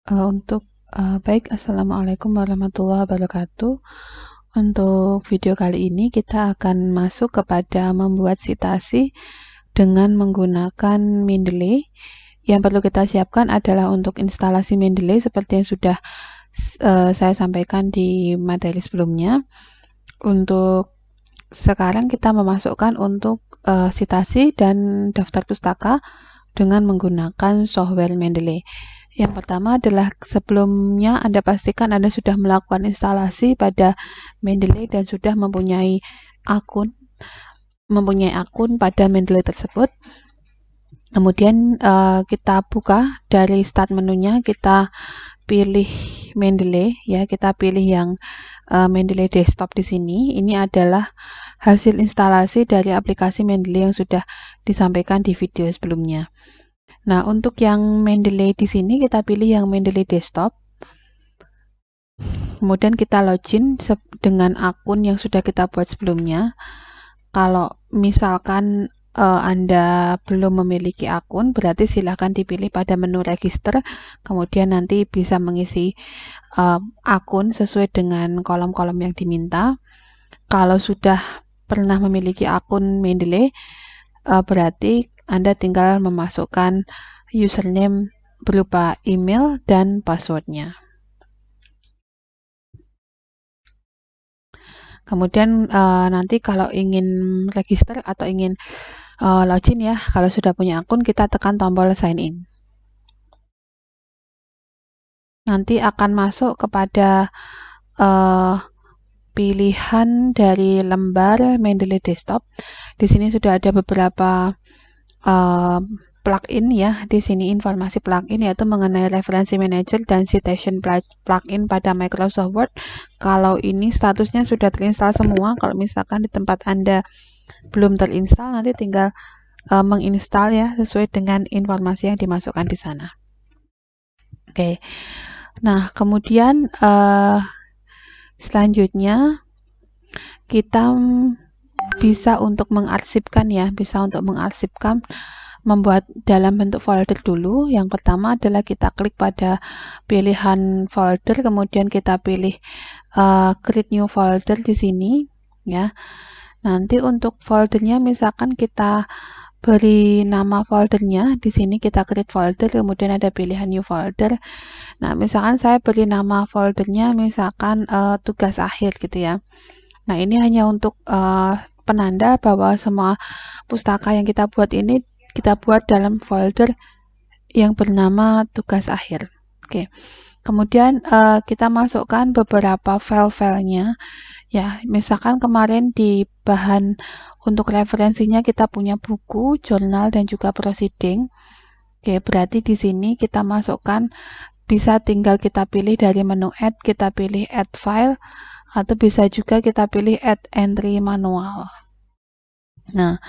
Baik, Assalamualaikum warahmatullahi wabarakatuh. Untuk video kali ini kita akan masuk kepada membuat citasi dengan menggunakan Mendeley. Yang perlu kita siapkan adalah untuk instalasi Mendeley seperti yang sudah saya sampaikan di materi sebelumnya. Untuk sekarang kita memasukkan untuk citasi dan daftar pustaka dengan menggunakan software Mendeley. Yang pertama adalah sebelumnya Anda pastikan Anda sudah melakukan instalasi pada Mendeley dan sudah mempunyai akun pada Mendeley tersebut. Kemudian kita buka dari start menunya, kita pilih Mendeley ya, kita pilih yang Mendeley desktop di sini. Ini adalah hasil instalasi dari aplikasi Mendeley yang sudah disampaikan di video sebelumnya. Nah, untuk yang Mendeley di sini kita pilih yang Mendeley desktop. Kemudian kita login dengan akun yang sudah kita buat sebelumnya. Kalau misalkan Anda belum memiliki akun, berarti silakan dipilih pada menu register. Kemudian nanti bisa mengisi akun sesuai dengan kolom-kolom yang diminta. Kalau sudah pernah memiliki akun Mendeley, berarti Anda tinggal memasukkan username berupa email dan passwordnya. Kemudian nanti kalau ingin register atau ingin login ya, kalau sudah punya akun kita tekan tombol sign in. Nanti akan masuk kepada pilihan dari lembar Mendeley desktop. Di sini sudah ada beberapa plugin ya. Di sini informasi plugin yaitu mengenai referensi manager dan citation plugin pada Microsoft Word. Kalau ini statusnya sudah terinstall semua. Kalau misalkan di tempat Anda belum terinstall, nanti tinggal menginstal ya sesuai dengan informasi yang dimasukkan di sana. Oke. Nah, kemudian selanjutnya kita bisa untuk mengarsipkan ya, membuat dalam bentuk folder dulu. Yang pertama adalah kita klik pada pilihan folder, kemudian kita pilih create new folder di sini ya. Nanti untuk foldernya misalkan kita beri nama foldernya, di sini kita create folder, kemudian ada pilihan new folder. Nah, misalkan saya beri nama foldernya misalkan tugas akhir gitu ya. Nah, ini hanya untuk penanda bahwa semua pustaka yang kita buat ini kita buat dalam folder yang bernama tugas akhir. Oke. Kemudian kita masukkan beberapa file-filenya. Ya, misalkan kemarin di bahan untuk referensinya kita punya buku, jurnal, dan juga proceeding. Oke, berarti di sini kita masukkan, bisa tinggal kita pilih dari menu add, kita pilih add file, atau bisa juga kita pilih add entry manual. Nah,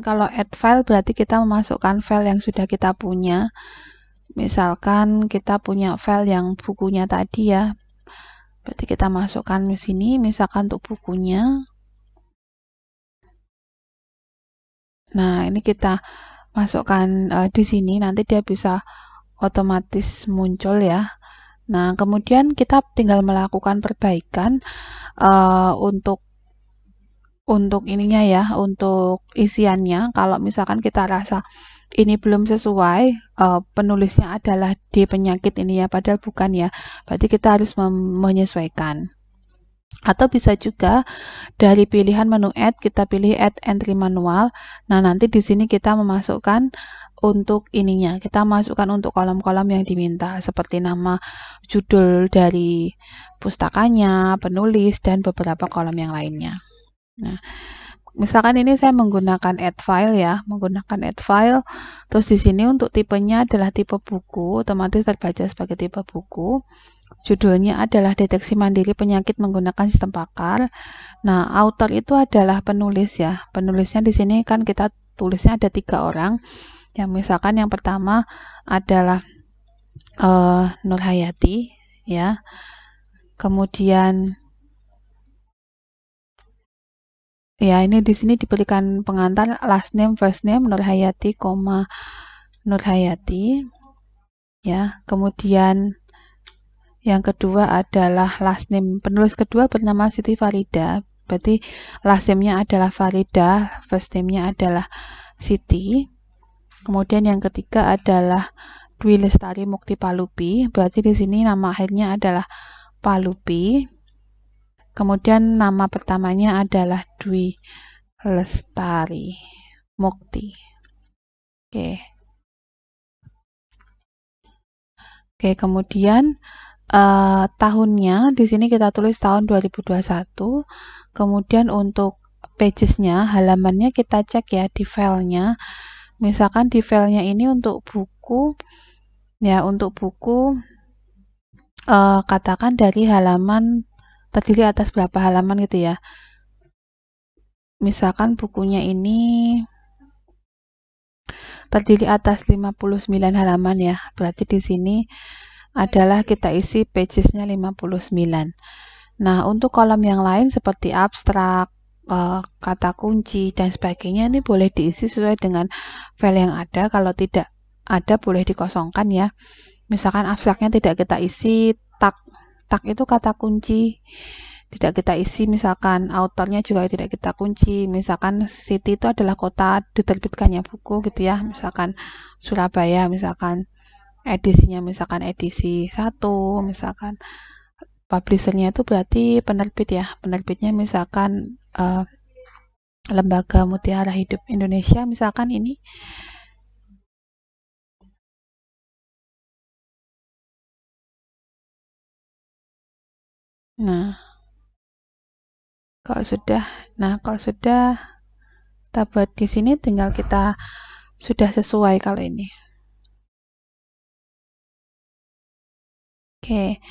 kalau add file berarti kita memasukkan file yang sudah kita punya. Misalkan kita punya file yang bukunya tadi ya, berarti kita masukkan di sini, misalkan untuk bukunya. Nah, ini kita masukkan di sini, nanti dia bisa otomatis muncul ya. Nah, kemudian kita tinggal melakukan perbaikan untuk ininya ya, untuk isiannya. Kalau misalkan kita rasa ini belum sesuai, penulisnya adalah D penyakit ini ya, padahal bukan ya. Berarti kita harus menyesuaikan. Atau bisa juga dari pilihan menu add, kita pilih add entry manual. Nah, nanti di sini kita memasukkan untuk ininya. Kita masukkan untuk kolom-kolom yang diminta, seperti nama, judul dari pustakanya, penulis, dan beberapa kolom yang lainnya. Nah, misalkan ini saya menggunakan add file ya, terus di sini untuk tipenya adalah tipe buku, otomatis terbaca sebagai tipe buku. Judulnya adalah deteksi mandiri penyakit menggunakan sistem pakar. Nah, author itu adalah penulis ya. Penulisnya di sini kan kita tulisnya ada 3 orang. Yang misalkan yang pertama adalah Nur Hayati ya. Kemudian ya, ini di sini diberikan pengantar last name, first name, Nur Hayati, Nur Hayati. Ya, kemudian Yang kedua adalah last name. Penulis kedua bernama Siti Farida. Berarti last name-nya adalah Farida, first name-nya adalah Siti. Kemudian yang ketiga adalah Dwi Lestari Mukti Palupi. Berarti di sini nama akhirnya adalah Palupi. Kemudian nama pertamanya adalah Dwi Lestari Mukti. Oke. Oke, kemudian tahunnya di sini kita tulis tahun 2021. Kemudian untuk pagesnya, halamannya kita cek ya di filenya. Misalkan di filenya ini untuk buku, ya untuk buku katakan dari halaman terdiri atas berapa halaman gitu ya. Misalkan bukunya ini terdiri atas 59 halaman ya. Berarti di sini adalah kita isi pagesnya 59. Nah, untuk kolom yang lain seperti abstrak, kata kunci, dan sebagainya ini boleh diisi sesuai dengan file yang ada. Kalau tidak ada boleh dikosongkan ya. Misalkan abstraknya tidak kita isi, tag itu kata kunci, tidak kita isi, misalkan autornya juga tidak kita kunci, misalkan city itu adalah kota diterbitkannya buku gitu ya, misalkan Surabaya, misalkan edisinya misalkan edisi 1, misalkan publishernya itu berarti penerbit ya, penerbitnya misalkan Lembaga Mutiara Hidup Indonesia misalkan ini. Nah, kalau sudah kita buat di sini, tinggal kita sudah sesuai kalau ini. Oke.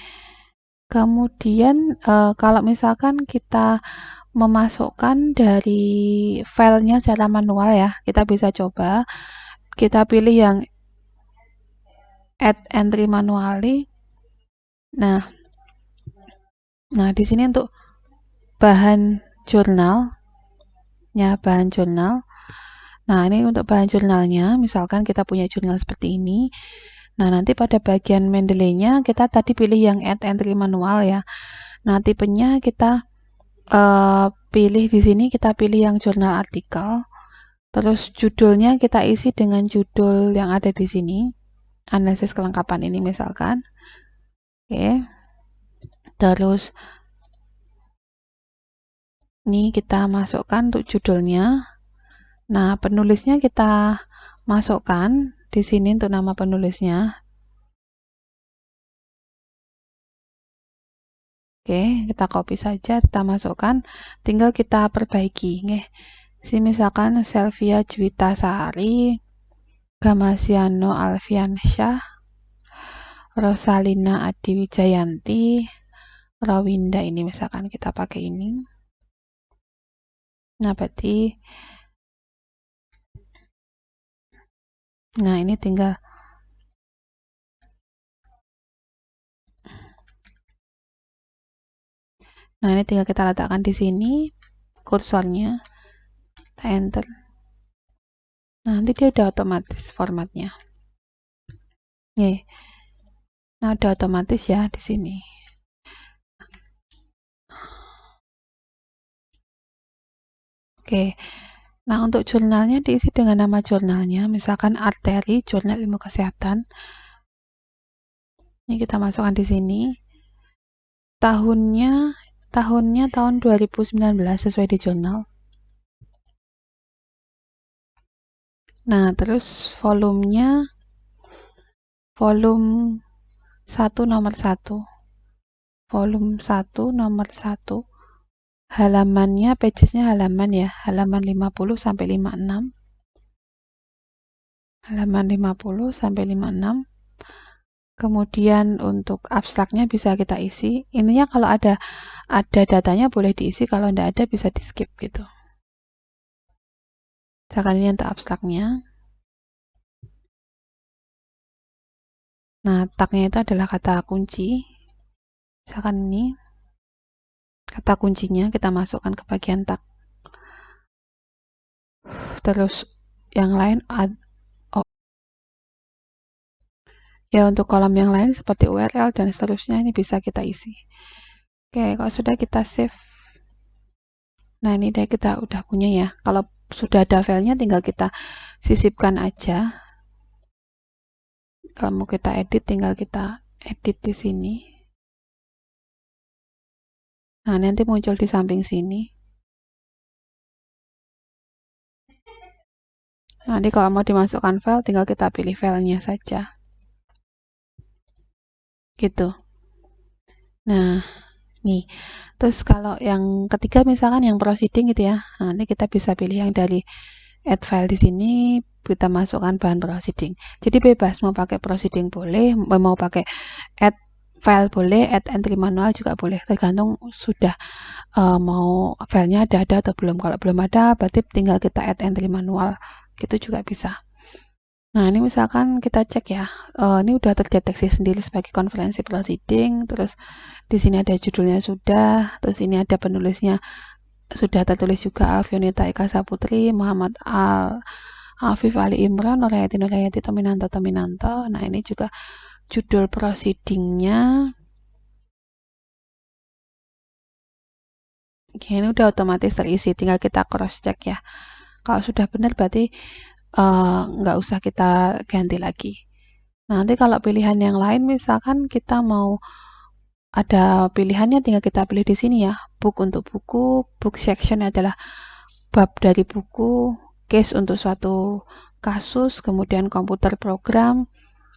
Kemudian kalau misalkan kita memasukkan dari filenya secara manual ya, kita bisa coba. Kita pilih yang add entry manually. Nah di sini untuk bahan jurnal. Nah, ini untuk bahan jurnalnya, misalkan kita punya jurnal seperti ini. Nah, nanti pada bagian Mendeley-nya kita tadi pilih yang add entry manual ya. Nah, tipenya kita pilih di sini, kita pilih yang jurnal artikel. Terus judulnya kita isi dengan judul yang ada di sini. Analisis kelengkapan ini misalkan. Oke. Terus ini kita masukkan untuk judulnya. Nah, penulisnya kita masukkan di sini untuk nama penulisnya. Oke, kita copy saja, kita masukkan, tinggal kita perbaiki. Sini misalkan Selvia Juwita Sari, Gamasiano Alfiansyah, Rosalina Adi Wijayanti, Rawinda, ini misalkan kita pakai ini. Nah, berarti ini tinggal kita letakkan di sini kursornya, kita enter. Nah, nanti dia udah otomatis formatnya. Nah, udah otomatis ya di sini. Oke. Nah, untuk jurnalnya diisi dengan nama jurnalnya, misalkan Arteri, Jurnal Ilmu Kesehatan. Ini kita masukkan di sini. Tahunnya tahun 2019 sesuai di jurnal. Nah, terus volumenya volume 1 nomor 1. Volume 1 nomor 1. Halamannya, pagesnya halaman ya, halaman 50 sampai 56. Halaman 50 sampai 56. Kemudian untuk abstraknya bisa kita isi. Intinya kalau ada datanya boleh diisi, kalau tidak ada bisa di skip gitu. Misalkan ini untuk abstraknya. Nah, tagnya itu adalah kata kunci. Misalkan ini kata kuncinya kita masukkan ke bagian tag. Terus yang lain Ya, untuk kolom yang lain seperti URL dan seterusnya ini bisa kita isi. Oke, kalau sudah kita save. Nah, ini dia kita udah punya ya. Kalau sudah ada filenya tinggal kita sisipkan aja. Kalau mau kita edit tinggal kita edit di sini. Nah, nanti muncul di samping sini. Nanti kalau mau dimasukkan file tinggal kita pilih filenya saja. Gitu. Nah, nih. Terus kalau yang ketiga misalkan yang proceeding gitu ya. Nanti kita bisa pilih yang dari add file di sini, kita masukkan bahan proceeding. Jadi bebas mau pakai proceeding boleh, mau pakai add file boleh, add entry manual juga boleh, tergantung sudah mau filenya ada atau belum. Kalau belum ada berarti tinggal kita add entry manual, gitu juga bisa. Nah, ini misalkan kita cek ya, ini udah terdeteksi sendiri sebagai konferensi proceeding, terus di sini ada judulnya sudah, terus ini ada penulisnya sudah tertulis juga Alfionita Eka Saputri, Muhammad Afif Ali Imran, Nurhayati Tominanto. Nah, ini juga judul proceedingnya. Oke, ini udah otomatis terisi, tinggal kita cross check ya. Kalau sudah benar berarti nggak usah kita ganti lagi. Nanti kalau pilihan yang lain misalkan kita mau ada pilihannya tinggal kita pilih di sini ya. Book untuk buku, book section adalah bab dari buku, case untuk suatu kasus, kemudian komputer program,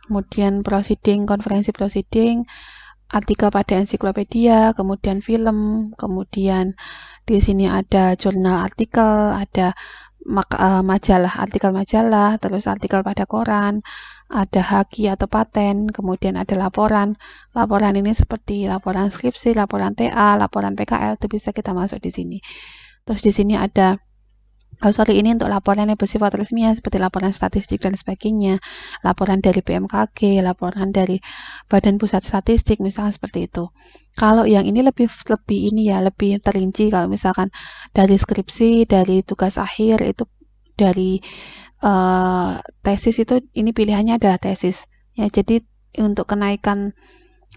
kemudian proceeding, konferensi proceeding, artikel pada ensiklopedia, kemudian film, kemudian di sini ada jurnal artikel, ada majalah, artikel majalah, terus artikel pada koran, ada haki atau paten, kemudian ada laporan. Laporan ini seperti laporan skripsi, laporan TA, laporan PKL, itu bisa kita masuk di sini. Terus di sini ada ini untuk laporan yang bersifat resmi ya, seperti laporan statistik dan sebagainya, laporan dari BMKG, laporan dari Badan Pusat Statistik, misalnya seperti itu. Kalau yang ini lebih ini ya, lebih terinci. Kalau misalkan dari skripsi, dari tugas akhir, itu dari tesis, itu ini pilihannya adalah tesis. Ya, jadi untuk kenaikan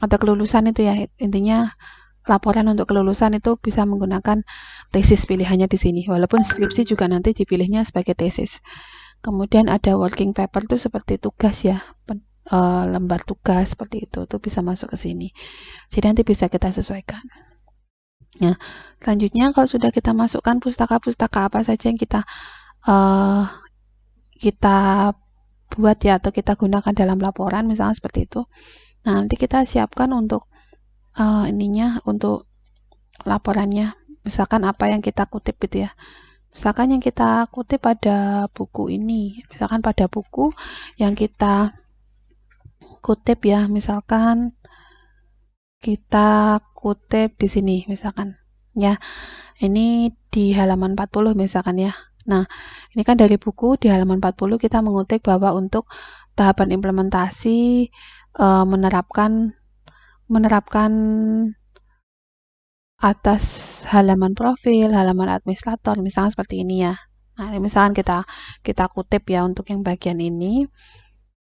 atau kelulusan itu ya, intinya laporan untuk kelulusan itu bisa menggunakan tesis pilihannya di sini. Walaupun skripsi juga nanti dipilihnya sebagai tesis. Kemudian ada working paper itu seperti tugas ya, lembar tugas seperti itu bisa masuk ke sini. Jadi nanti bisa kita sesuaikan. Nah, selanjutnya kalau sudah kita masukkan pustaka-pustaka apa saja yang kita buat ya atau kita gunakan dalam laporan misalnya seperti itu. Nah, nanti kita siapkan untuk untuk laporannya, misalkan apa yang kita kutip gitu ya. Misalkan yang kita kutip pada buku ini, misalkan pada buku yang kita kutip ya, misalkan kita kutip di sini misalkan ya. Ini di halaman 40 misalkan ya. Nah, ini kan dari buku di halaman 40 kita mengutip bahwa untuk tahapan implementasi menerapkan atas halaman profil, halaman administrator, misalnya seperti ini ya. Nah, ini misalkan kita kutip ya untuk yang bagian ini.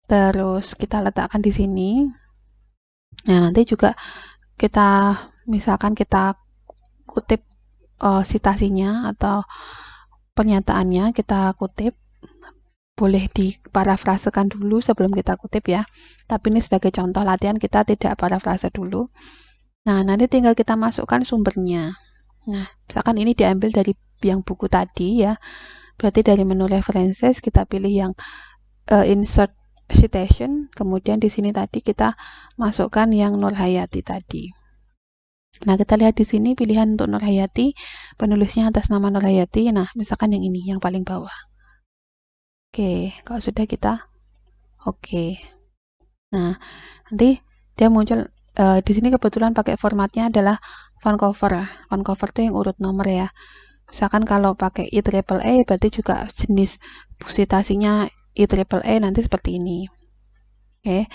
Terus kita letakkan di sini. Nah, nanti juga kita misalkan kita kutip citasinya atau pernyataannya kita kutip. Boleh diparafrasekan dulu sebelum kita kutip ya. Tapi ini sebagai contoh latihan kita tidak parafrase dulu. Nah, nanti tinggal kita masukkan sumbernya. Nah, misalkan ini diambil dari yang buku tadi ya. Berarti dari menu references kita pilih yang insert citation, kemudian di sini tadi kita masukkan yang Nurhayati tadi. Nah, kita lihat di sini pilihan untuk Nurhayati, penulisnya atas nama Nurhayati. Nah, misalkan yang ini, yang paling bawah. Oke, kalau sudah kita oke. Nah, nanti dia muncul di sini kebetulan pakai formatnya adalah font cover. Font cover itu yang urut nomor ya. Misalkan kalau pakai IEEE berarti juga jenis citasinya IEEE nanti seperti ini. Oke.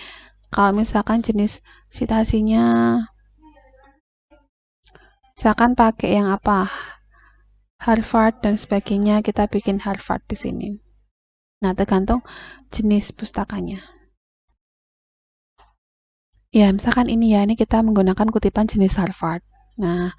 Kalau misalkan jenis citasinya misalkan pakai yang apa? Harvard dan sebagainya, kita bikin Harvard di sini. Nah, tergantung jenis pustakanya. Ya, misalkan ini ya, ini kita menggunakan kutipan jenis Harvard. Nah,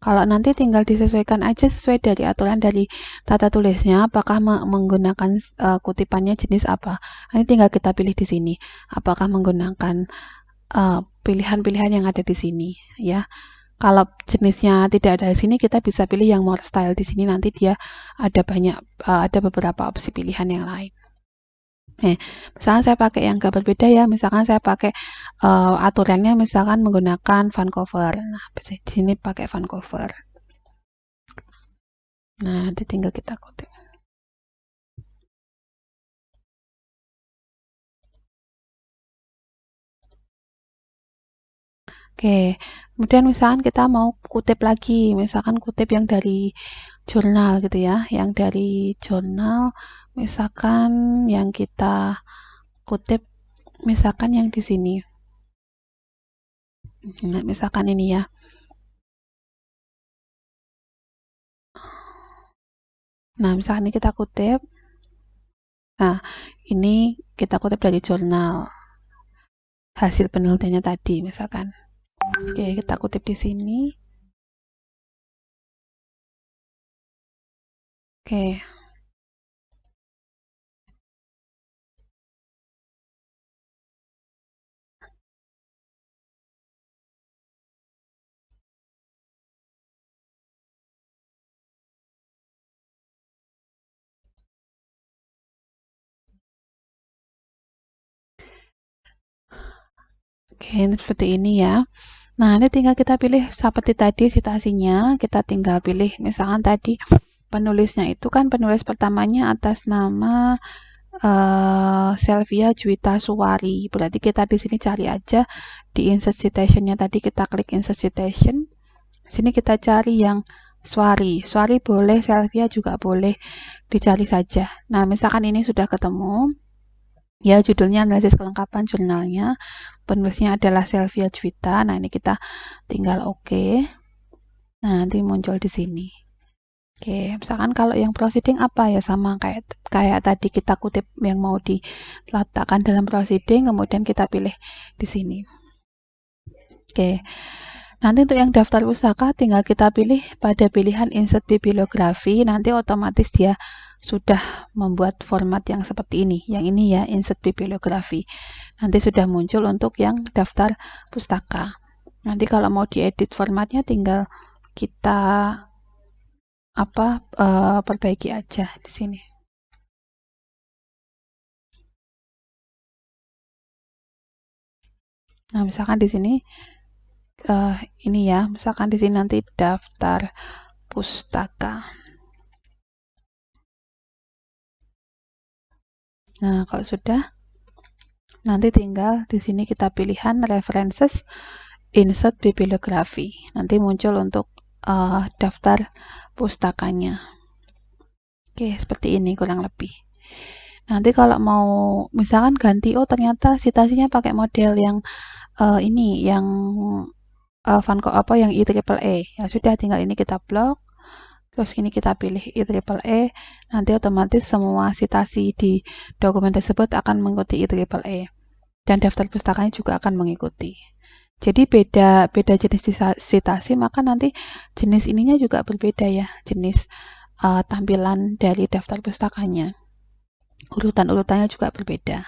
kalau nanti tinggal disesuaikan aja sesuai dari aturan dari tata tulisnya, apakah menggunakan kutipannya jenis apa. Ini tinggal kita pilih di sini. Apakah menggunakan pilihan-pilihan yang ada di sini, ya. Kalau jenisnya tidak ada di sini, kita bisa pilih yang more style. Di sini nanti dia ada ada beberapa opsi pilihan yang lain. Misalkan saya pakai yang agak berbeda ya, misalkan saya pakai aturannya misalkan menggunakan Vancouver. Nah, di sini pakai Vancouver. Nah, nanti tinggal kita kutip. Oke, kemudian misalkan kita mau kutip lagi, misalkan kutip yang dari jurnal gitu ya, yang dari jurnal, misalkan yang kita kutip, misalkan yang di sini. Nah, misalkan ini ya. Nah, misalkan ini kita kutip. Nah, ini kita kutip dari jurnal. Hasil penelitiannya tadi, misalkan. Oke, kita kutip di sini. Oke. Oke, ini seperti ini ya. Nah, ini tinggal kita pilih seperti tadi citasinya, kita tinggal pilih misalkan tadi penulisnya itu kan penulis pertamanya atas nama Selvia Juwita Suwari. Berarti kita di sini cari aja di insert citation-nya tadi, kita klik insert citation. Sini kita cari yang Suwari. Suwari boleh, Selvia juga boleh, dicari saja. Nah, misalkan ini sudah ketemu. Ya, judulnya analisis kelengkapan jurnalnya. Penulisnya adalah Selvia Juwita. Nah, ini kita tinggal oke. Nah, nanti muncul di sini. Oke, misalkan kalau yang proceeding apa ya, sama kayak tadi kita kutip yang mau diletakkan dalam proceeding, kemudian kita pilih di sini. Oke. Nanti untuk yang daftar pustaka tinggal kita pilih pada pilihan insert bibliografi, nanti otomatis dia sudah membuat format yang seperti ini. Yang ini ya, insert bibliografi. Nanti sudah muncul untuk yang daftar pustaka. Nanti kalau mau diedit formatnya tinggal kita perbaiki aja di sini. Nah, misalkan di sini ini ya, misalkan di sini nanti daftar pustaka. Nah, kalau sudah, nanti tinggal di sini kita pilihan references, insert bibliografi. Nanti muncul untuk daftar pustakanya. Oke, seperti ini kurang lebih. Nanti kalau mau misalkan ganti, oh ternyata citasinya pakai model yang ini, yang yang IEEE. Ya sudah, tinggal ini kita blok. Terus ini kita pilih IEEE, nanti otomatis semua citasi di dokumen tersebut akan mengikuti IEEE. Dan daftar pustakanya juga akan mengikuti. Jadi beda jenis citasi, maka nanti jenis ininya juga berbeda ya, jenis tampilan dari daftar pustakanya. Urutan-urutannya juga berbeda.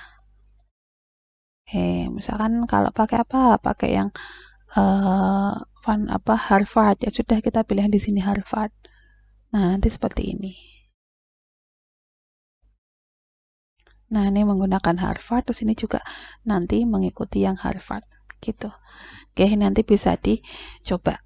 Misalkan kalau pakai pakai yang Harvard, ya sudah kita pilih di sini Harvard. Nah, nanti seperti ini. Nah, ini menggunakan Harvard, terus ini juga nanti mengikuti yang Harvard gitu. Oke, nanti bisa dicoba.